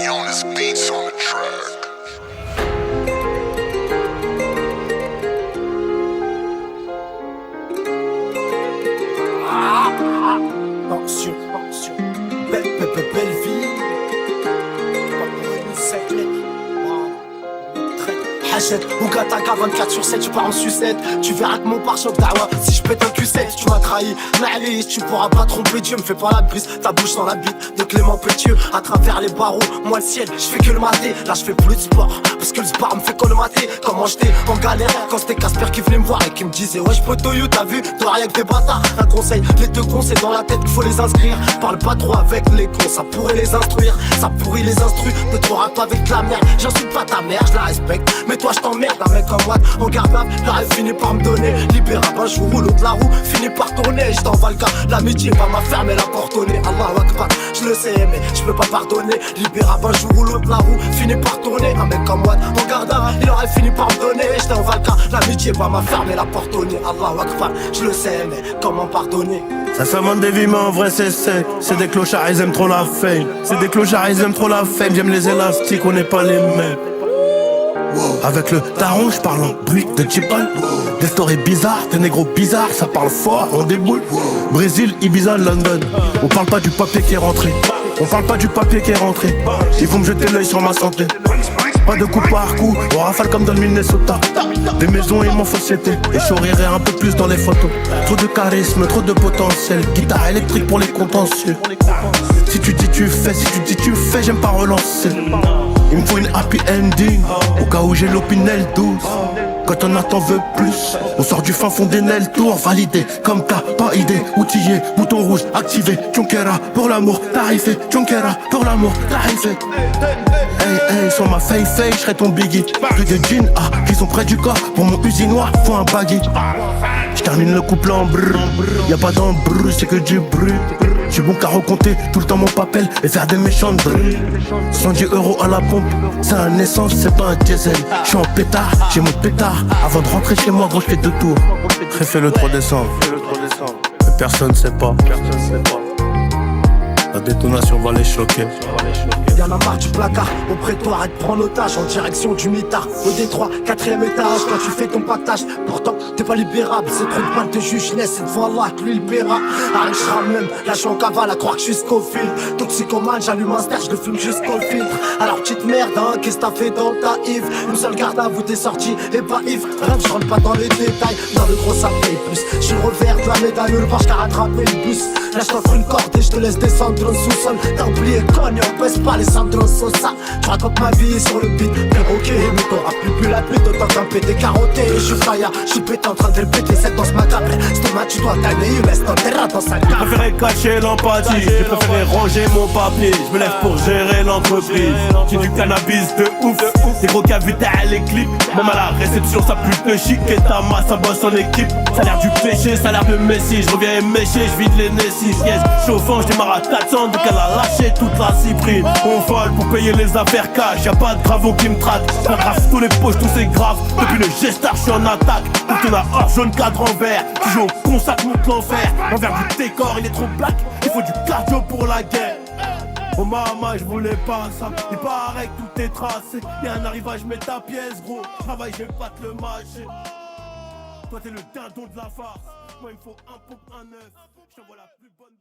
Illness beats on the track. Attention, attention. Belle vie. Pas pour une secrète. Hachette ou Gataka 24/7, tu pars en sucette. Tu verras que mon pare-choc d'Awa, si je pète un Q7, tu m'as trahi. Malice, tu pourras pas tromper Dieu, me fais pas la brise. Ta bouche dans la bite de Clément Pétieux. À travers les barreaux, moi le ciel, je fais que le mater. Là je fais plus de sport, parce que le sport me fait colmater. Comment j'étais en galère, quand c'était Casper qui venait me voir et qui me disait ouais j'poto you, t'as vu, toi rien que des bâtards. Un conseil, les deux cons c'est dans la tête qu'il faut les inscrire. Parle pas trop avec les cons, ça pourrait les instruire. Ça pourrit les instruits, ne te rappe pas avec la merde. J'insulte pas ta mère, je la respecte. Mais toi je t'emmerde, un mec en Watt, en gardable, la rêve finit par me donner. Libérable, un jour où l'autre la roue finit par tourner. Je t'envoie le cas, l'amitié va m'a fermé la porte au nez. Allahu Akbar, je le sais mais je peux pas pardonner. Libérable, un jour où l'autre la roue finit par tourner. Un mec comme Watt, en gardable, il aurait fini par me donner. Je t'envoie le cas, l'amitié va m'a fermé la porte au nez. Allahu Akbar, je le sais mais comment pardonner? Ça s'amende des vies mais en vrai c'est sec. C'est des clochards ils aiment trop la fame. C'est des clochards ils aiment trop la fame. J'aime les élastiques, on n'est pas les mêmes. Avec le taron, je parle en bruit de Chipal. Des stories bizarres, des négros bizarres, ça parle fort, on déboule. Brésil, Ibiza, London. On parle pas du papier qui est rentré. On parle pas du papier qui est rentré. Ils vont me jeter l'œil sur ma santé. Pas de coup par coup, on rafale comme dans le Minnesota. Des maisons et mon société. Et je sourirai un peu plus dans les photos. Trop de charisme, trop de potentiel. Guitare électrique pour les contentieux. Si tu dis tu fais, si tu dis tu fais, j'aime pas relancer. Il me faut une happy ending, au cas où j'ai l'opinel douce. Quand on attend veut plus, on sort du fin fond des Nel Tour. Validé, comme t'as pas idée, outillé, bouton rouge activé. Tchonkera pour l'amour, tarifé. Tchonkera pour l'amour, tarifé. Hey hey, sur ma face, je serai ton biggie. Plus de jeans, qui sont près du corps. Pour mon usinois, faut un baggy. J'termine le couple en brrr. Y'a pas d'embruh, c'est que du bruit. J'suis bon qu'à recompter tout le temps mon papel et faire des méchants bruits. 110 € à la pompe, c'est un essence, c'est pas un diesel. J'suis en pétard, j'ai mon pétard. Avant de rentrer chez moi, gros j'fais 2 tours. Fais le 3 décembre, mais personne sait pas. La détonation va les choquer. Y'en a marre du placard, au prétoire et te prend l'otage en direction du mitard. Au Détroit, 4ème étage, quand tu fais ton pactage. Pourtant, t'es pas libérable, c'est trop de balles de juge, c'est devant Allah que lui il paiera. Arrête, je même, là je suis en cavale à croire que je suis Scofield. Toxicomane, j'allume un ster, je le fume jusqu'au filtre. Alors petite merde, hein, qu'est-ce que t'as fait dans ta Yves? Une seule garde à vous, t'es sorti et pas Yves. Bref, je rentre pas dans les détails, dans le gros ça paye plus. J'suis le revers de la médaille, le barge qui a rattrapé le bus. Là je t'offre une corde et je te laisse descendre dans le sous-sol. T'as oublié cogne, on pèse pas les Sandro Sosa. Tu racontes ma vie sur le beat, perroquet. Mais t'auras plus la pute, autant qu'un pété carotté. Je suis faya, je suis pété en train de répéter cette danse macabre. Stomac, tu dois gagner, il laisse ton terrain dans sa J'ai préféré cacher l'empathie, j'ai préféré ranger mon papier. Je me lève pour gérer l'entreprise. J'ai du cannabis de ouf, c'est gros cavita à les clips. Même à la réception ça pue de chic. Et ta masse, ça bosse en équipe. Ça a l'air du péché, ça a l'air de Messi. Je reviens éméché, je vide les Nessis. Yes, chauffant, je démarre à 400. Donc elle a lâché toute la cyprine. On vole pour payer les affaires cash. Y'a pas de gravon qui me traque. J'aggrave tous les poches, tous c'est grave. Depuis le gestar, je suis en attaque. Tout on a or jaune, cadre en vert. Tu joues au consac, monte l'enfer. L'envers du décor, il est trop black. Il faut du cardio pour la guerre. Oh maman, je voulais pas ça. Il paraît que tout est tracé. Y'a un arrivage, mets ta pièce, gros. Travail, je vais pas te le mâcher. Toi, t'es le dindon de la farce. Moi, il me faut un pompe, un œuf. Je t'envoie la plus bonne.